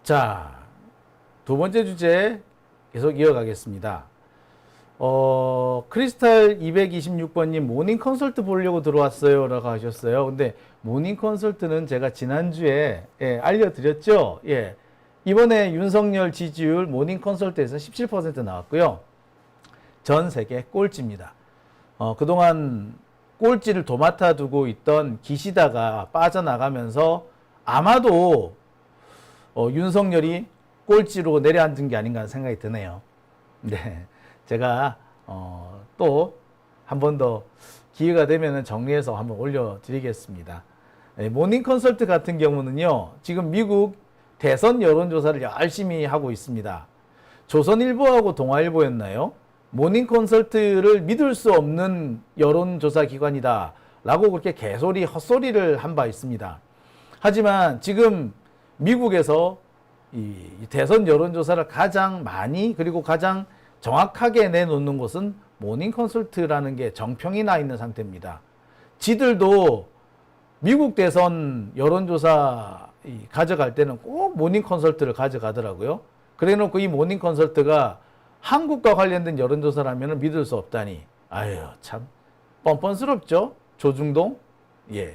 자, 두 번째 주제 계속 이어가겠습니다. 크리스탈 226번님 모닝 컨설트 보려고 들어왔어요 라고 하셨어요. 근데 모닝 컨설트는 제가 지난주에 알려드렸죠. 예. 이번에 윤석열 지지율 모닝 컨설트에서 17% 나왔고요. 전 세계 꼴찌입니다. 그동안 꼴찌를 도맡아 두고 있던 기시다가 빠져나가면서 아마도 윤석열이 꼴찌로 내려앉은 게 아닌가 하는 생각이 드네요. 네, 제가 또 한 번 더 기회가 되면 정리해서 한번 올려드리겠습니다. 네, 모닝 컨설트 같은 경우는요, 지금 미국 대선 여론조사를 열심히 하고 있습니다. 조선일보하고 동아일보였나요? 모닝 컨설트를 믿을 수 없는 여론조사 기관이다 라고 그렇게 개소리 헛소리를 한 바 있습니다. 하지만 지금 미국에서 이 대선 여론조사를 가장 많이 그리고 가장 정확하게 내놓는 곳은 모닝 컨설트라는 게 정평이 나 있는 상태입니다. 지들도 미국 대선 여론조사 가져갈 때는 꼭 모닝 컨설트를 가져가더라고요. 그래 놓고 이 모닝 컨설트가 한국과 관련된 여론조사라면 믿을 수 없다니. 아유, 참 뻔뻔스럽죠? 조중동? 예.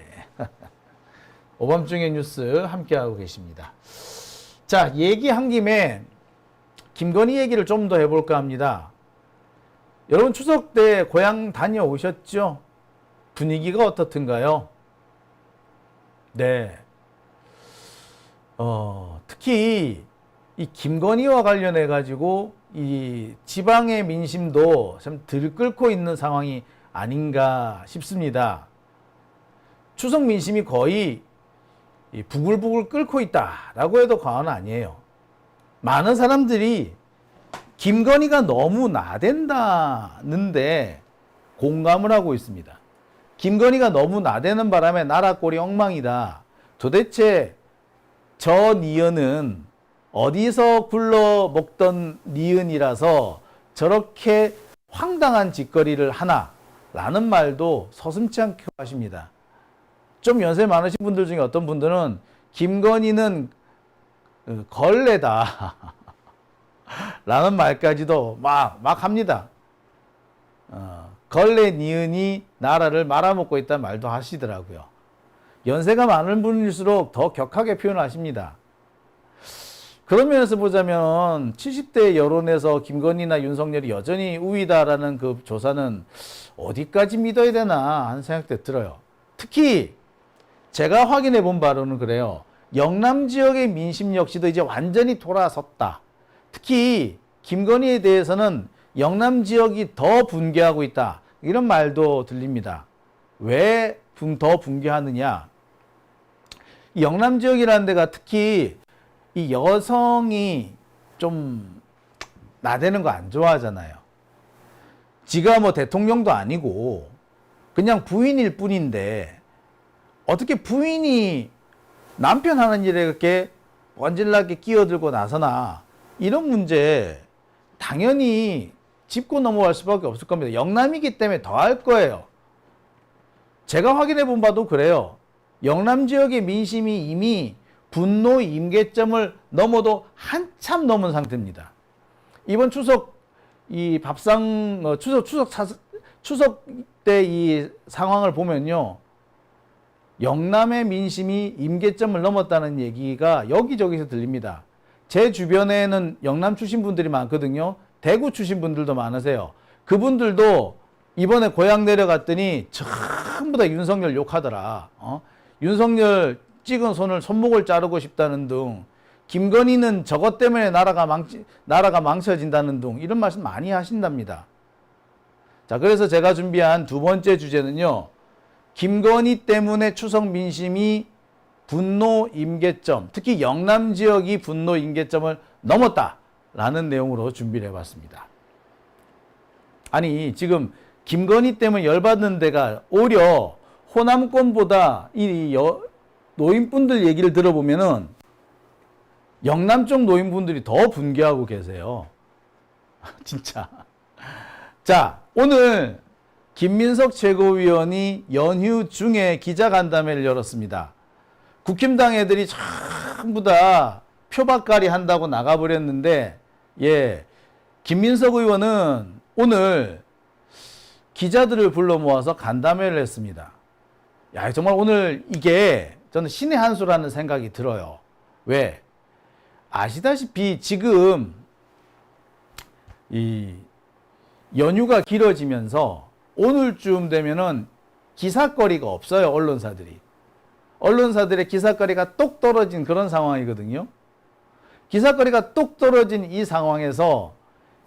오밤중의 뉴스 함께하고 계십니다. 자, 얘기한 김에 김건희 얘기를 좀 더 해볼까 합니다. 여러분 추석 때 고향 다녀오셨죠? 분위기가 어떻든가요? 네. 특히 이 김건희와 관련해 가지고 이 지방의 민심도 참 들끓고 있는 상황이 아닌가 싶습니다. 추석 민심이 거의 부글부글 끓고 있다라고 해도 과언은 아니에요. 많은 사람들이 김건희가 너무 나댄다는데 공감을 하고 있습니다. 김건희가 너무 나대는 바람에 나라 꼴이 엉망이다. 도대체 저 니은은 어디서 굴러 먹던 니은이라서 저렇게 황당한 짓거리를 하나? 라는 말도 서슴지 않게 하십니다. 좀 연세 많으신 분들 중에 어떤 분들은 김건희는 걸레다 라는 말까지도 막 합니다. 걸레 니은이 나라를 말아먹고 있다는 말도 하시더라고요. 연세가 많은 분일수록 더 격하게 표현하십니다. 그런 면에서 보자면 70대 여론에서 김건희나 윤석열이 여전히 우위다라는 그 조사는 어디까지 믿어야 되나 하는 생각도 들어요. 특히 제가 확인해 본 바로는 그래요. 영남 지역의 민심 역시도 이제 완전히 돌아섰다. 특히 김건희에 대해서는 영남 지역이 더 분개하고 있다. 이런 말도 들립니다. 왜 더 분개하느냐? 이 영남 지역이라는 데가 특히 이 여성이 좀 나대는 거 안 좋아하잖아요. 지가 뭐 대통령도 아니고 그냥 부인일 뿐인데 어떻게 부인이 남편 하는 일에 그렇게 원질나게 끼어들고 나서나 이런 문제 당연히 짚고 넘어갈 수밖에 없을 겁니다. 영남이기 때문에 더 할 거예요. 제가 확인해 본 바도 그래요. 영남 지역의 민심이 이미 분노 임계점을 넘어도 한참 넘은 상태입니다. 이번 추석 이 밥상 추석 때 이 상황을 보면요. 영남의 민심이 임계점을 넘었다는 얘기가 여기저기서 들립니다. 제 주변에는 영남 출신 분들이 많거든요. 대구 출신 분들도 많으세요. 그분들도 이번에 고향 내려갔더니 전부 다 윤석열 욕하더라. 윤석열 찍은 손목을 자르고 싶다는 등, 김건희는 저것 때문에 나라가 망쳐진다는 등 이런 말씀 많이 하신답니다. 자, 그래서 제가 준비한 두 번째 주제는요. 김건희 때문에 추석 민심이 분노 임계점, 특히 영남 지역이 분노 임계점을 넘었다라는 내용으로 준비를 해봤습니다. 아니, 지금 김건희 때문에 열받는 데가 오히려 호남권보다 이 노인분들 얘기를 들어보면은 영남 쪽 노인분들이 더 분개하고 계세요. 진짜. 자, 오늘 김민석 최고위원이 연휴 중에 기자간담회를 열었습니다. 국힘당 애들이 전부 다 표박갈이 한다고 나가버렸는데, 예, 김민석 의원은 오늘 기자들을 불러 모아서 간담회를 했습니다. 야, 정말 오늘 이게 저는 신의 한 수라는 생각이 들어요. 왜? 아시다시피 지금 이 연휴가 길어지면서 오늘쯤 되면은 기사거리가 없어요, 언론사들이. 언론사들의 기사거리가 똑 떨어진 그런 상황이거든요. 기사거리가 똑 떨어진 이 상황에서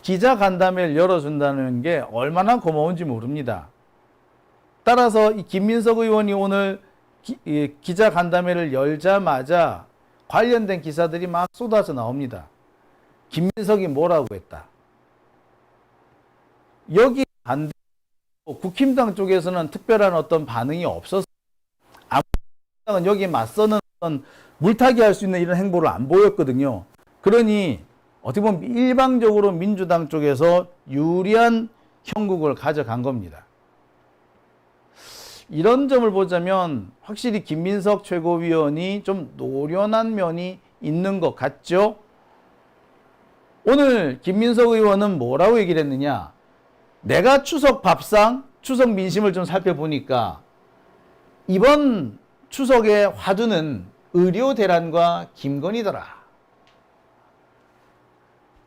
기자 간담회를 열어준다는 게 얼마나 고마운지 모릅니다. 따라서 이 김민석 의원이 오늘 기자 간담회를 열자마자 관련된 기사들이 막 쏟아져 나옵니다. 김민석이 뭐라고 했다. 여기 반대 국힘당 쪽에서는 특별한 어떤 반응이 없었어요. 아무튼 여기에 맞서는 어떤 물타기 할 수 있는 이런 행보를 안 보였거든요. 그러니 어떻게 보면 일방적으로 민주당 쪽에서 유리한 형국을 가져간 겁니다. 이런 점을 보자면 확실히 김민석 최고위원이 좀 노련한 면이 있는 것 같죠? 오늘 김민석 의원은 뭐라고 얘기를 했느냐? 내가 추석 밥상, 추석 민심을 좀 살펴보니까 이번 추석의 화두는 의료 대란과 김건희더라.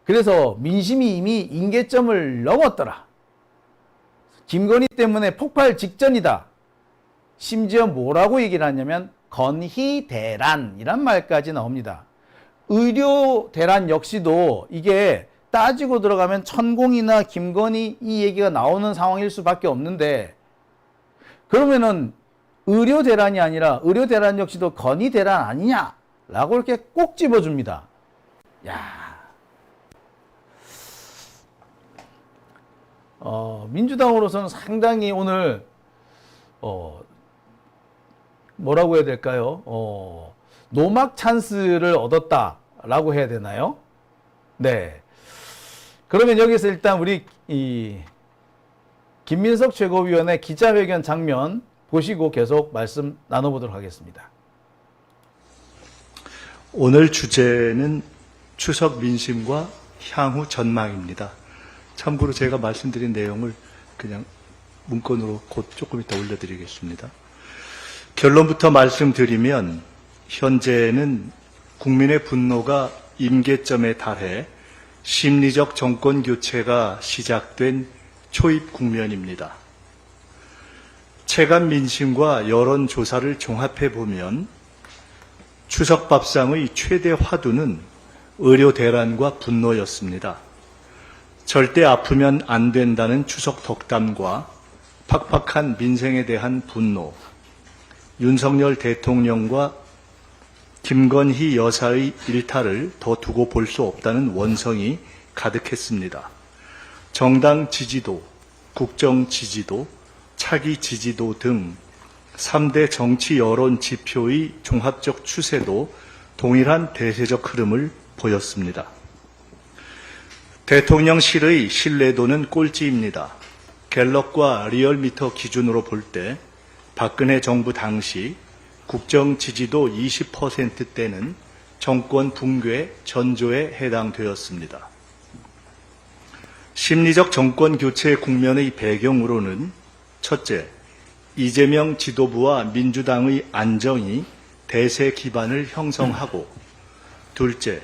그래서 민심이 이미 임계점을 넘었더라. 김건희 때문에 폭발 직전이다. 심지어 뭐라고 얘기를 하냐면 건희 대란이란 말까지 나옵니다. 의료 대란 역시도 이게 따지고 들어가면 천공이나 김건희 이 얘기가 나오는 상황일 수밖에 없는데, 그러면은 의료 대란이 아니라 의료 대란 역시도 건희 대란 아니냐라고 이렇게 꼭 집어줍니다. 야, 민주당으로서는 상당히 오늘 뭐라고 해야 될까요? 노막 찬스를 얻었다라고 해야 되나요? 네. 그러면 여기서 일단 우리 이 김민석 최고위원의 기자회견 장면 보시고 계속 말씀 나눠보도록 하겠습니다. 오늘 주제는 추석 민심과 향후 전망입니다. 참고로 제가 말씀드린 내용을 그냥 문건으로 곧 조금 이따 올려드리겠습니다. 결론부터 말씀드리면 현재는 국민의 분노가 임계점에 달해 심리적 정권 교체가 시작된 초입 국면입니다. 체감 민심과 여론조사를 종합해 보면 추석 밥상의 최대 화두는 의료 대란과 분노였습니다. 절대 아프면 안 된다는 추석 덕담과 팍팍한 민생에 대한 분노, 윤석열 대통령과 김건희 여사의 일탈을 더 두고 볼 수 없다는 원성이 가득했습니다. 정당 지지도, 국정 지지도, 차기 지지도 등 3대 정치 여론 지표의 종합적 추세도 동일한 대세적 흐름을 보였습니다. 대통령실의 신뢰도는 꼴찌입니다. 갤럽과 리얼미터 기준으로 볼 때 박근혜 정부 당시 국정 지지도 20%대는 정권 붕괴 전조에 해당되었습니다. 심리적 정권 교체 국면의 배경으로는 첫째, 이재명 지도부와 민주당의 안정이 대세 기반을 형성하고, 둘째,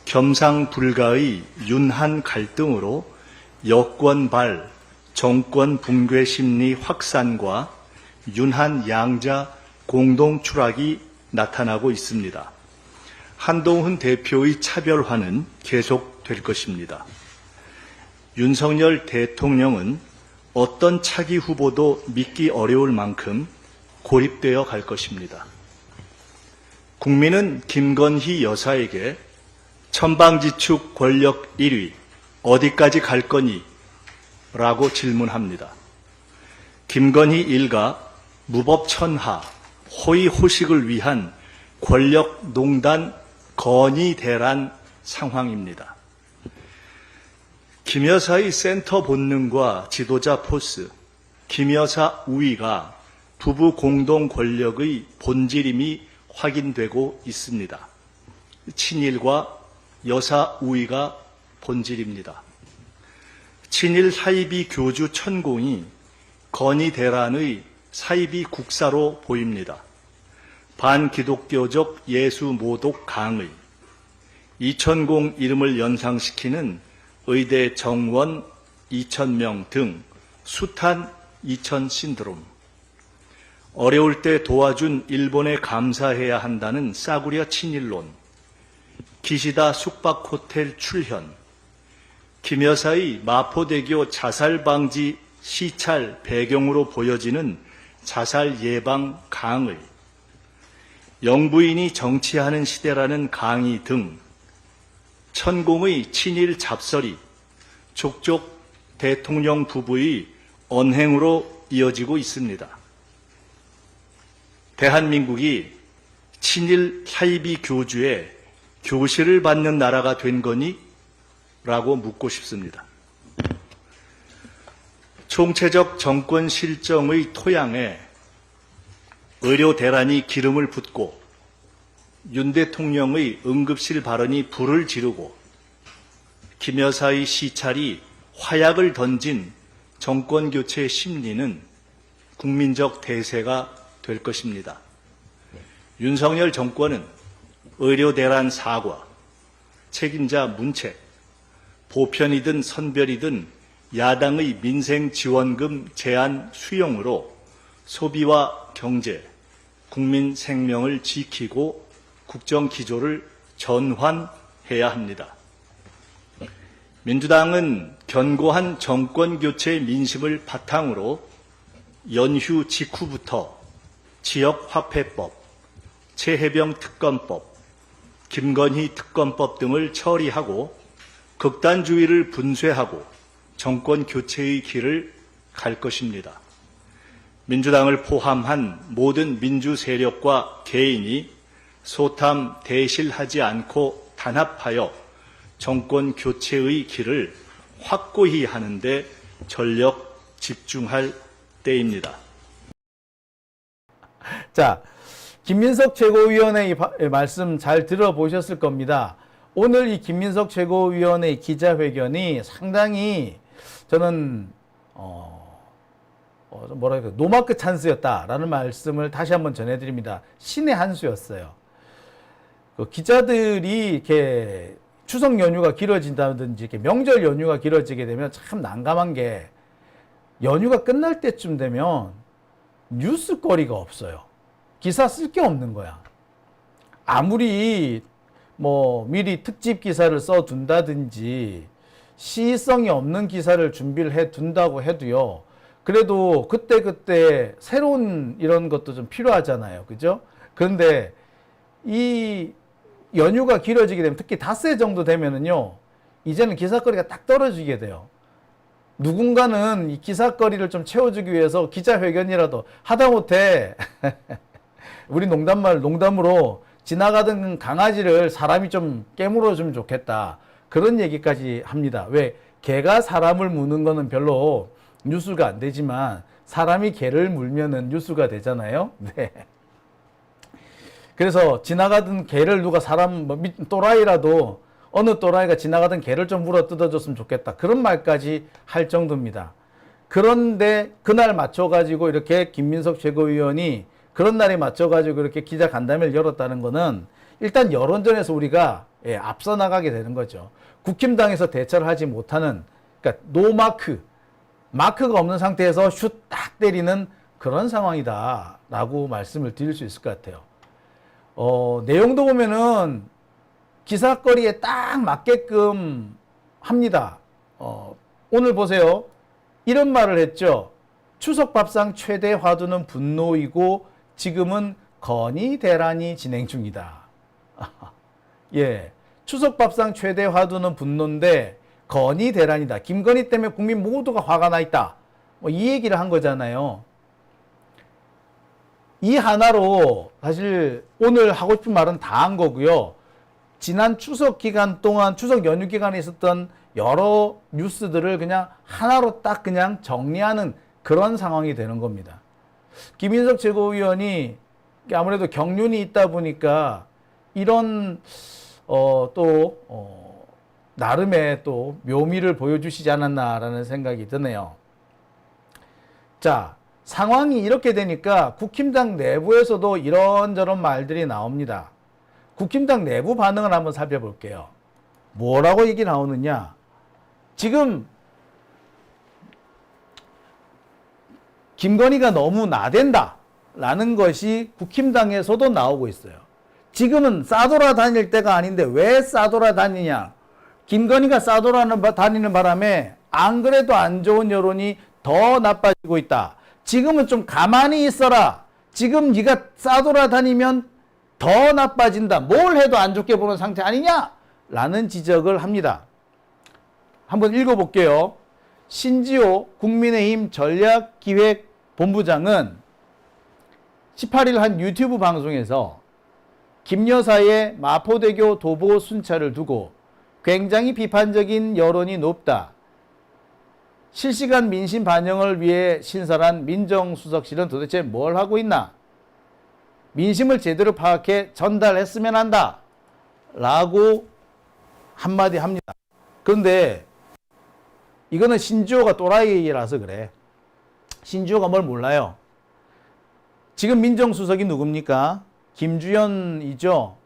겸상불가의 윤한 갈등으로 여권발 정권 붕괴 심리 확산과 윤한 양자 공동 추락이 나타나고 있습니다. 한동훈 대표의 차별화는 계속될 것입니다. 윤석열 대통령은 어떤 차기 후보도 믿기 어려울 만큼 고립되어 갈 것입니다. 국민은 김건희 여사에게 천방지축 권력 1위 어디까지 갈 거니? 라고 질문합니다. 김건희 일가 무법천하, 호의호식을 위한 권력농단 건의대란 상황입니다. 김 여사의 센터 본능과 지도자 포스, 김 여사 우위가 부부 공동 권력의 본질임이 확인되고 있습니다. 친일과 여사 우위가 본질입니다. 친일 사이비 교주 천공이 건희 대란의 사이비 국사로 보입니다. 반기독교적 예수 모독 강의, 이천공 이름을 연상시키는 의대 정원 2,000명 등 숱한 2,000 신드롬, 어려울 때 도와준 일본에 감사해야 한다는 싸구려 친일론, 기시다 숙박호텔 출현, 김 여사의 마포대교 자살방지 시찰 배경으로 보여지는 자살 예방 강의, 영부인이 정치하는 시대라는 강의 등 천공의 친일 잡설이 족족 대통령 부부의 언행으로 이어지고 있습니다. 대한민국이 친일 사이비 교주의 교시를 받는 나라가 된 거니? 라고 묻고 싶습니다. 총체적 정권 실정의 토양에 의료 대란이 기름을 붓고 윤 대통령의 응급실 발언이 불을 지르고 김 여사의 시찰이 화약을 던진 정권 교체 심리는 국민적 대세가 될 것입니다. 윤석열 정권은 의료 대란 사과, 책임자 문책, 보편이든 선별이든 야당의 민생 지원금 제한 수용으로 소비와 경제, 국민 생명을 지키고 국정 기조를 전환해야 합니다. 민주당은 견고한 정권 교체 민심을 바탕으로 연휴 직후부터 지역화폐법, 최혜병 특검법, 김건희 특검법 등을 처리하고 극단주의를 분쇄하고 정권 교체의 길을 갈 것입니다. 민주당을 포함한 모든 민주 세력과 개인이 소탐 대실하지 않고 단합하여 정권 교체의 길을 확고히 하는데 전력 집중할 때입니다. 자, 김민석 최고위원의 말씀 잘 들어보셨을 겁니다. 오늘 이 김민석 최고위원의 기자회견이 상당히 저는 뭐랄까 노마크 찬스였다라는 말씀을 다시 한번 전해드립니다. 신의 한 수였어요. 그 기자들이 이렇게 추석 연휴가 길어진다든지 이렇게 명절 연휴가 길어지게 되면 참 난감한 게 연휴가 끝날 때쯤 되면 뉴스거리가 없어요. 기사 쓸 게 없는 거야. 아무리 뭐 미리 특집 기사를 써둔다든지 시의성이 없는 기사를 준비를 해둔다고 해도요. 그래도 그때그때 새로운 이런 것도 좀 필요하잖아요. 그죠? 그런데 이 연휴가 길어지게 되면 특히 닷새 정도 되면은요. 이제는 기사거리가 딱 떨어지게 돼요. 누군가는 이 기사거리를 좀 채워주기 위해서 기자회견이라도 하다못해 우리 농담으로 지나가던 강아지를 사람이 좀 깨물어주면 좋겠다. 그런 얘기까지 합니다. 왜? 개가 사람을 무는 거는 별로 뉴스가 안 되지만 사람이 개를 물면은 뉴스가 되잖아요. 네. 그래서 지나가던 개를 누가 또라이라도 어느 또라이가 지나가던 개를 좀 물어 뜯어줬으면 좋겠다. 그런 말까지 할 정도입니다. 그런데 그날 맞춰가지고 이렇게 김민석 최고위원이 그런 날에 맞춰가지고 이렇게 기자 간담회를 열었다는 거는 일단 여론전에서 우리가 앞서 나가게 되는 거죠. 국힘당에서 대처를 하지 못하는, 그러니까 마크가 없는 상태에서 슛 딱 때리는 그런 상황이다라고 말씀을 드릴 수 있을 것 같아요. 내용도 보면은 기사거리에 딱 맞게끔 합니다. 오늘 보세요. 이런 말을 했죠. 추석 밥상 최대 화두는 분노이고 지금은 건의 대란이 진행 중이다. 예, 추석 밥상 최대 화두는 분노인데 건의 대란이다. 김건희 때문에 국민 모두가 화가 나 있다. 이 얘기를 한 거잖아요. 이 하나로 사실 오늘 하고 싶은 말은 다 한 거고요. 지난 추석 기간 동안 추석 연휴 기간에 있었던 여러 뉴스들을 그냥 하나로 딱 그냥 정리하는 그런 상황이 되는 겁니다. 김인석 최고위원이 아무래도 경륜이 있다 보니까 이런 나름의 또 묘미를 보여주시지 않았나라는 생각이 드네요. 자, 상황이 이렇게 되니까 국힘당 내부에서도 이런저런 말들이 나옵니다. 국힘당 내부 반응을 한번 살펴볼게요. 뭐라고 얘기 나오느냐? 지금 김건희가 너무 나댄다 라는 것이 국힘당에서도 나오고 있어요. 지금은 싸돌아 다닐 때가 아닌데 왜 싸돌아 다니냐? 김건희가 싸돌아 다니는 바람에 안 그래도 안 좋은 여론이 더 나빠지고 있다. 지금은 좀 가만히 있어라. 지금 네가 싸돌아 다니면 더 나빠진다. 뭘 해도 안 좋게 보는 상태 아니냐? 라는 지적을 합니다. 한번 읽어볼게요. 신지호 국민의힘 전략기획본부장은 18일 한 유튜브 방송에서 김 여사의 마포대교 도보 순찰을 두고 굉장히 비판적인 여론이 높다. 실시간 민심 반영을 위해 신설한 민정수석실은 도대체 뭘 하고 있나? 민심을 제대로 파악해 전달했으면 한다. 라고 한마디 합니다. 그런데 이거는 신지호가 또라이라서 그래. 신지호가 뭘 몰라요. 지금 민정수석이 누굽니까? 김주현이죠.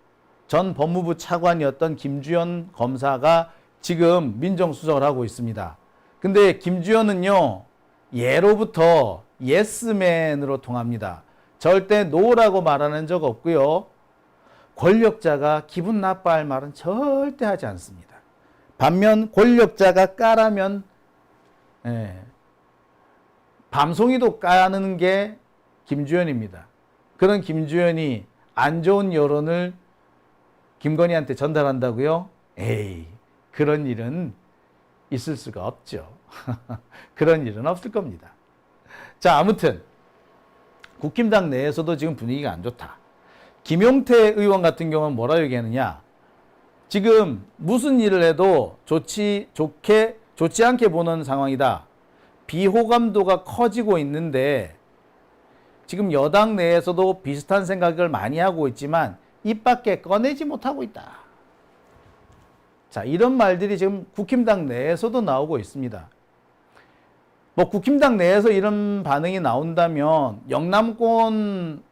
전 법무부 차관이었던 김주현 검사가 지금 민정수석을 하고 있습니다. 근데 김주현은요, 예로부터 예스맨으로 통합니다. 절대 노라고 말하는 적 없고요. 권력자가 기분 나빠할 말은 절대 하지 않습니다. 반면 권력자가 까라면 밤송이도 까는 게 김주현입니다. 그런 김주현이 안 좋은 여론을 김건희한테 전달한다고요? 에이, 그런 일은 있을 수가 없죠. 그런 일은 없을 겁니다. 자, 아무튼 국힘당 내에서도 지금 분위기가 안 좋다. 김용태 의원 같은 경우는 뭐라 얘기하느냐? 지금 무슨 일을 해도 좋지 않게 보는 상황이다. 비호감도가 커지고 있는데 지금 여당 내에서도 비슷한 생각을 많이 하고 있지만 입 밖에 꺼내지 못하고 있다. 자, 이런 말들이 지금 국힘당 내에서도 나오고 있습니다. 뭐 국힘당 내에서 이런 반응이 나온다면 영남권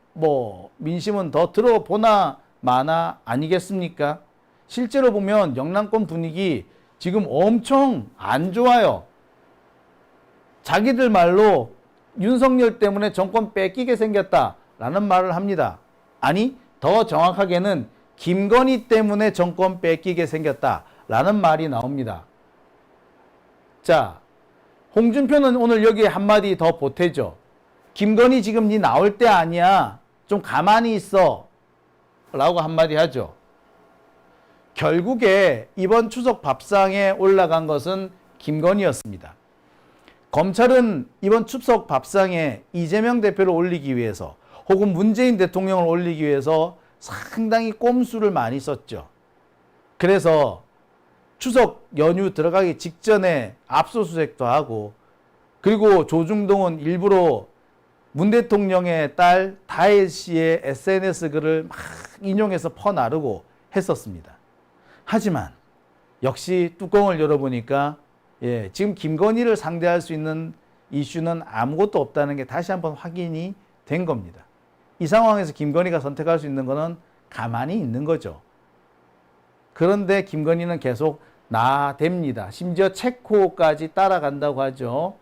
민심은 더 들어보나 마나 아니겠습니까? 실제로 보면 영남권 분위기 지금 엄청 안 좋아요. 자기들 말로 윤석열 때문에 정권 뺏기게 생겼다라는 말을 합니다. 아니, 더 정확하게는 김건희 때문에 정권 뺏기게 생겼다라는 말이 나옵니다. 자, 홍준표는 오늘 여기에 한마디 더 보태죠. 김건희 지금 니 나올 때 아니야. 좀 가만히 있어. 라고 한마디 하죠. 결국에 이번 추석 밥상에 올라간 것은 김건희였습니다. 검찰은 이번 추석 밥상에 이재명 대표를 올리기 위해서 혹은 문재인 대통령을 올리기 위해서 상당히 꼼수를 많이 썼죠. 그래서 추석 연휴 들어가기 직전에 압수수색도 하고, 그리고 조중동은 일부러 문 대통령의 딸 다혜 씨의 SNS 글을 막 인용해서 퍼나르고 했었습니다. 하지만 역시 뚜껑을 열어보니까 지금 김건희를 상대할 수 있는 이슈는 아무것도 없다는 게 다시 한번 확인이 된 겁니다. 이 상황에서 김건희가 선택할 수 있는 것은 가만히 있는 거죠. 그런데 김건희는 계속 나댑니다. 심지어 체코까지 따라간다고 하죠.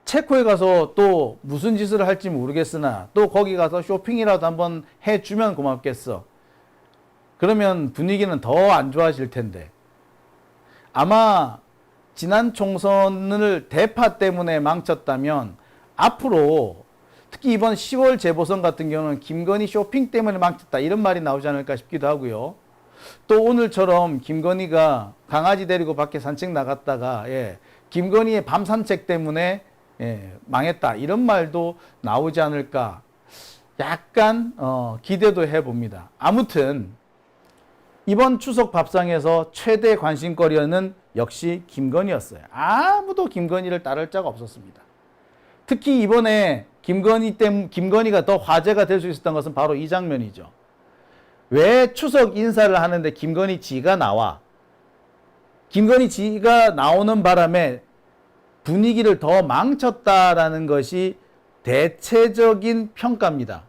체코에 가서 또 무슨 짓을 할지 모르겠으나 또 거기 가서 쇼핑이라도 한번 해주면 고맙겠어. 그러면 분위기는 더 안 좋아질 텐데. 아마 지난 총선을 대파 때문에 망쳤다면 앞으로 특히 이번 10월 재보선 같은 경우는 김건희 쇼핑 때문에 망쳤다 이런 말이 나오지 않을까 싶기도 하고요. 또 오늘처럼 김건희가 강아지 데리고 밖에 산책 나갔다가 김건희의 밤 산책 때문에 망했다 이런 말도 나오지 않을까 약간 기대도 해봅니다. 아무튼 이번 추석 밥상에서 최대 관심거리는 역시 김건희였어요. 아무도 김건희를 따를 자가 없었습니다. 특히 이번에 김건희가 더 화제가 될 수 있었던 것은 바로 이 장면이죠. 왜 추석 인사를 하는데 김건희 지가 나와? 김건희 지가 나오는 바람에 분위기를 더 망쳤다라는 것이 대체적인 평가입니다.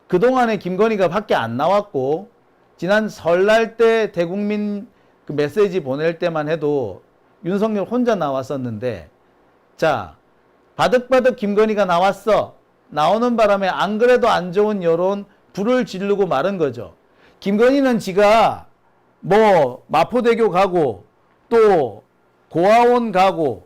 그동안에 김건희가 밖에 안 나왔고 지난 설날 때 대국민 그 메시지 보낼 때만 해도 윤석열 혼자 나왔었는데, 자, 바득바득 김건희가 나왔어. 나오는 바람에 안 그래도 안 좋은 여론 불을 지르고 마른 거죠. 김건희는 지가 뭐 마포대교 가고 또 고아원 가고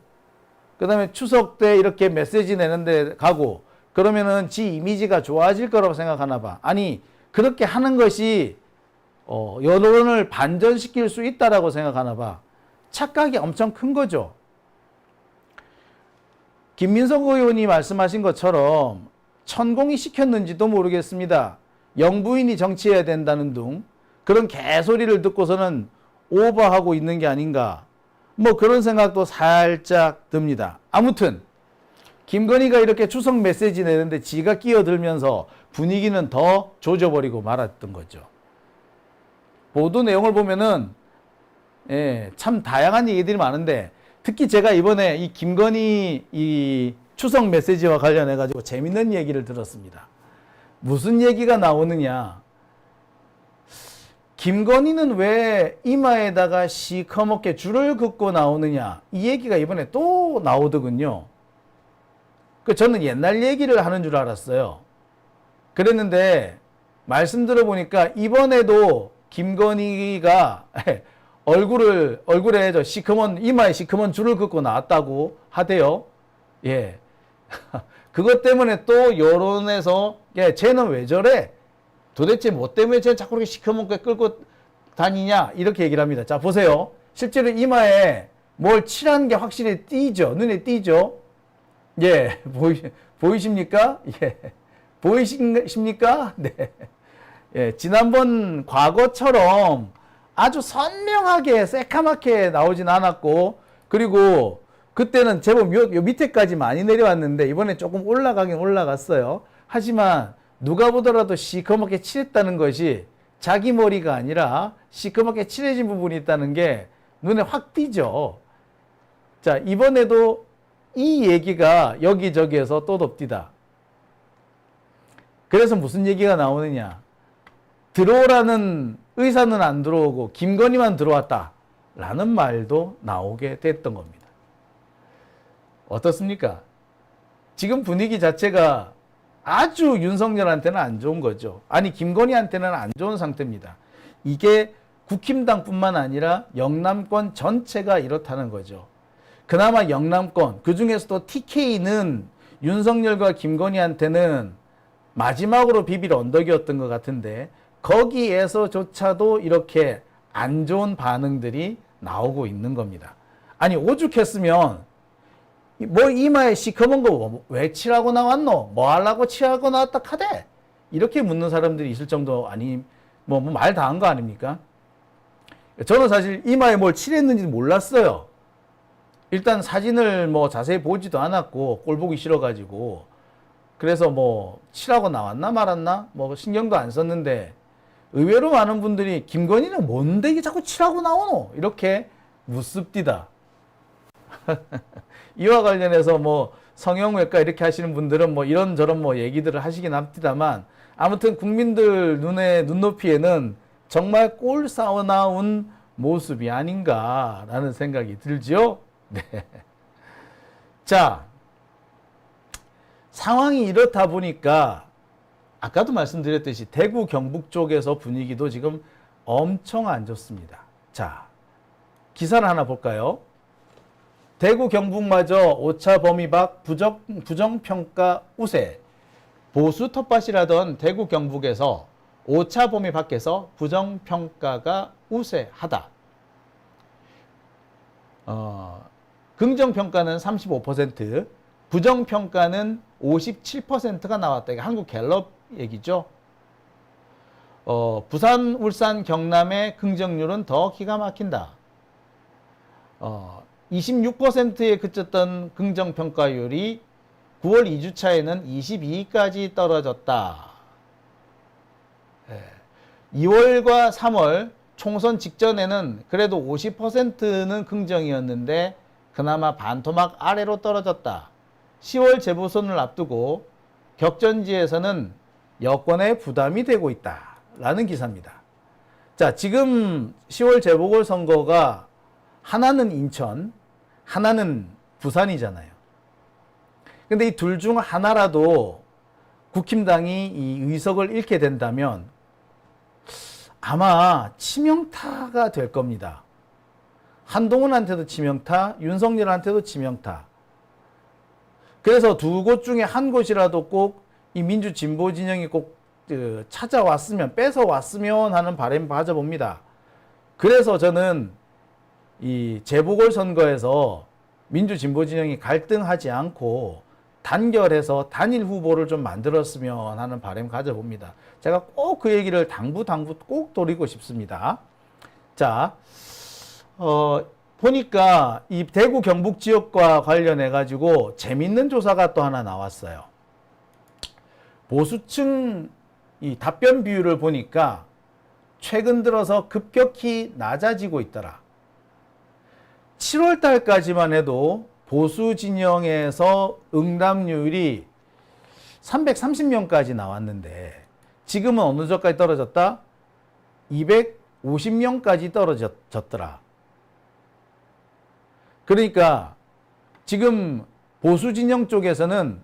그다음에 추석 때 이렇게 메시지 내는데 가고 그러면은 지 이미지가 좋아질 거라고 생각하나 봐. 아니, 그렇게 하는 것이 여론을 반전시킬 수 있다라고 생각하나 봐. 착각이 엄청 큰 거죠. 김민석 의원이 말씀하신 것처럼 천공이 시켰는지도 모르겠습니다. 영부인이 정치해야 된다는 둥 그런 개소리를 듣고서는 오버하고 있는 게 아닌가, 뭐 그런 생각도 살짝 듭니다. 아무튼 김건희가 이렇게 추석 메시지 내는데 지가 끼어들면서 분위기는 더 조져버리고 말았던 거죠. 보도 내용을 보면은 참 다양한 얘기들이 많은데, 특히 제가 이번에 이 김건희 이 추석 메시지와 관련해 가지고 재밌는 얘기를 들었습니다. 무슨 얘기가 나오느냐? 김건희는 왜 이마에다가 시커멓게 줄을 긋고 나오느냐? 이 얘기가 이번에 또 나오더군요. 저는 옛날 얘기를 하는 줄 알았어요. 그랬는데 말씀 들어보니까 이번에도 김건희가 얼굴에 이마에 시커먼 줄을 긋고 나왔다고 하대요. 예. 그것 때문에 또 여론에서, 쟤는 왜 저래? 도대체 뭐 때문에 쟤는 자꾸 그렇게 시커멓게 끌고 다니냐? 이렇게 얘기를 합니다. 자, 보세요. 실제로 이마에 뭘 칠한 게 확실히 띄죠. 눈에 띄죠. 예. 보이십니까? 예. 보이십니까? 네. 예. 지난번 과거처럼 아주 선명하게 새카맣게 나오진 않았고, 그리고 그때는 제법 요 밑에까지 많이 내려왔는데 이번에 조금 올라가긴 올라갔어요. 하지만 누가 보더라도 시커멓게 칠했다는 것이 자기 머리가 아니라 시커멓게 칠해진 부분이 있다는 게 눈에 확 띄죠. 자, 이번에도 이 얘기가 여기저기에서 또 덮디다. 그래서 무슨 얘기가 나오느냐? 들어오라는 의사는 안 들어오고 김건희만 들어왔다 라는 말도 나오게 됐던 겁니다. 어떻습니까? 지금 분위기 자체가 아주 윤석열한테는 안 좋은 거죠. 아니, 김건희한테는 안 좋은 상태입니다. 이게 국힘당뿐만 아니라 영남권 전체가 이렇다는 거죠. 그나마 영남권, 그 중에서도 TK는 윤석열과 김건희한테는 마지막으로 비빌 언덕이었던 것 같은데 거기에서조차도 이렇게 안 좋은 반응들이 나오고 있는 겁니다. 아니, 오죽했으면 뭐 이마에 시커먼 거 왜 칠하고 나왔노? 뭐 하려고 칠하고 나왔다 카대? 이렇게 묻는 사람들이 있을 정도 아니, 뭐 말 다 한 거 아닙니까? 저는 사실 이마에 뭘 칠했는지 몰랐어요. 일단 사진을 뭐 자세히 보지도 않았고 꼴 보기 싫어가지고, 그래서 뭐 칠하고 나왔나 말았나 뭐 신경도 안 썼는데 의외로 많은 분들이 김건희는 뭔데 이게 자꾸 칠하고 나오노? 이렇게 묻습디다. 이와 관련해서 뭐 성형외과 이렇게 하시는 분들은 뭐 이런저런 뭐 얘기들을 하시긴 합니다만, 아무튼 국민들 눈높이에는 정말 꼴 싸워나온 모습이 아닌가라는 생각이 들죠. 네. 자, 상황이 이렇다 보니까 아까도 말씀드렸듯이 대구 경북 쪽에서 분위기도 지금 엄청 안 좋습니다. 자, 기사를 하나 볼까요? 대구 경북마저 오차 범위 밖 부정평가 우세. 보수 텃밭이라던 대구 경북에서 오차 범위 밖에서 부정평가가 우세하다. 긍정평가는 35%, 부정평가는 57%가 나왔다. 이게 한국 갤럽 얘기죠. 부산, 울산, 경남의 긍정률은 더 기가 막힌다. 26%에 그쳤던 긍정평가율이 9월 2주차에는 22까지 떨어졌다. 2월과 3월 총선 직전에는 그래도 50%는 긍정이었는데 그나마 반토막 아래로 떨어졌다. 10월 재보선을 앞두고 격전지에서는 여권에 부담이 되고 있다. 라는 기사입니다. 자, 지금 10월 재보궐선거가 하나는 인천, 하나는 부산이잖아요. 근데 이 둘 중 하나라도 국힘당이 이 의석을 잃게 된다면 아마 치명타가 될 겁니다. 한동훈한테도 치명타, 윤석열한테도 치명타. 그래서 두 곳 중에 한 곳이라도 꼭 이 민주 진보 진영이 꼭 찾아왔으면, 뺏어왔으면 하는 바람 가져봅니다. 그래서 저는 이 재보궐선거에서 민주 진보 진영이 갈등하지 않고 단결해서 단일 후보를 좀 만들었으면 하는 바람 가져봅니다. 제가 꼭 그 얘기를 당부 꼭 돌리고 싶습니다. 자, 보니까 이 대구 경북 지역과 관련해 가지고 재밌는 조사가 또 하나 나왔어요. 보수층 이 답변 비율을 보니까 최근 들어서 급격히 낮아지고 있더라. 7월 달까지만 해도 보수 진영에서 응답률이 330명까지 나왔는데 지금은 어느 정도까지 떨어졌다? 250명까지 떨어졌더라. 그러니까 지금 보수 진영 쪽에서는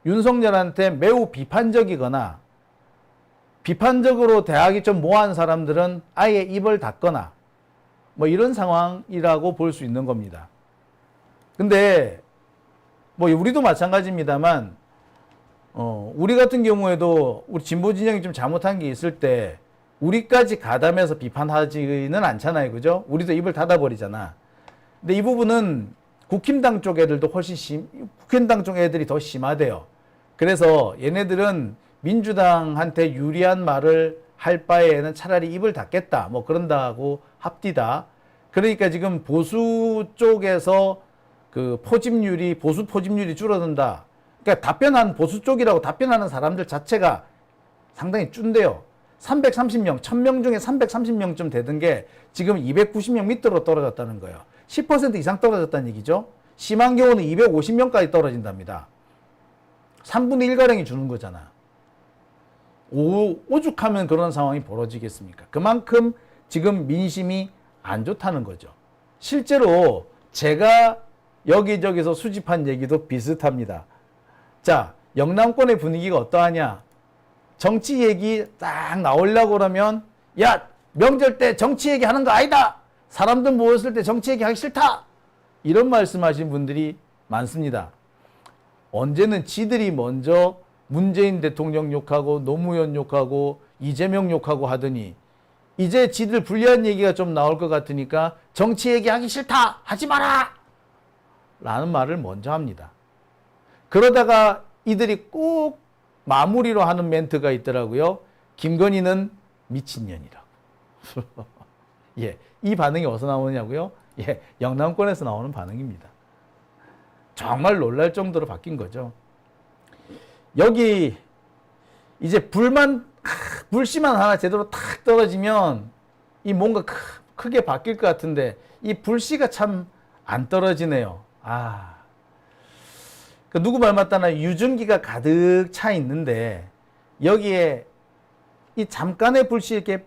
윤석열한테 매우 비판적이거나 비판적으로 대하기 좀 모호한 사람들은 아예 입을 닫거나 뭐 이런 상황이라고 볼 수 있는 겁니다. 근데 뭐 우리도 마찬가지입니다만 우리 같은 경우에도 우리 진보 진영이 좀 잘못한 게 있을 때 우리까지 가담해서 비판하지는 않잖아요. 그죠? 우리도 입을 닫아버리잖아. 근데 이 부분은 국힘당 쪽 애들도 국힘당 쪽 애들이 더 심하대요. 그래서 얘네들은 민주당한테 유리한 말을 할 바에는 차라리 입을 닫겠다. 뭐 그런다고 합디다. 그러니까 지금 보수 쪽에서 그 보수 포집률이 줄어든다. 그러니까 보수 쪽이라고 답변하는 사람들 자체가 상당히 준대요. 330명, 1000명 중에 330명쯤 되던 게 지금 290명 밑으로 떨어졌다는 거예요. 10% 이상 떨어졌다는 얘기죠. 심한 경우는 250명까지 떨어진답니다. 3분의 1가량이 주는 거잖아. 오죽하면 그런 상황이 벌어지겠습니까? 그만큼 지금 민심이 안 좋다는 거죠. 실제로 제가 여기저기서 수집한 얘기도 비슷합니다. 자, 영남권의 분위기가 어떠하냐? 정치 얘기 딱 나오려고 그러면 야, 명절 때 정치 얘기 하는 거 아니다. 사람들 모였을 때 정치 얘기 하기 싫다. 이런 말씀하신 분들이 많습니다. 언제는 지들이 먼저 문재인 대통령 욕하고 노무현 욕하고 이재명 욕하고 하더니 이제 지들 불리한 얘기가 좀 나올 것 같으니까 정치 얘기하기 싫다. 하지 마라. 라는 말을 먼저 합니다. 그러다가 이들이 꼭 마무리로 하는 멘트가 있더라고요. 김건희는 미친년이라고. 예, 이 반응이 어디서 나오느냐고요? 예, 영남권에서 나오는 반응입니다. 정말 놀랄 정도로 바뀐 거죠. 여기 이제 불씨만 하나 제대로 탁 떨어지면 이 뭔가 크게 바뀔 것 같은데 이 불씨가 참 안 떨어지네요. 누구 말 맞다나 유증기가 가득 차 있는데 여기에 이 잠깐의 불씨 이렇게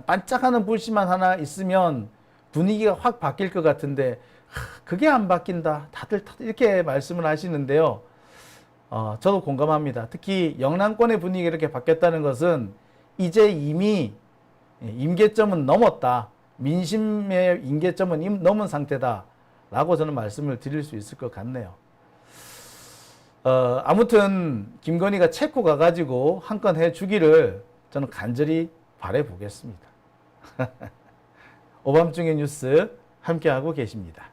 반짝하는 불씨만 하나 있으면 분위기가 확 바뀔 것 같은데 그게 안 바뀐다. 다들 이렇게 말씀을 하시는데요. 저도 공감합니다. 특히 영남권의 분위기가 이렇게 바뀌었다는 것은 이제 이미 임계점은 넘었다. 민심의 임계점은 넘은 상태다. 라고 저는 말씀을 드릴 수 있을 것 같네요. 아무튼 김건희가 체코 가가지고 한 건 해주기를 저는 간절히 바라보겠습니다. 오밤중의 뉴스 함께하고 계십니다.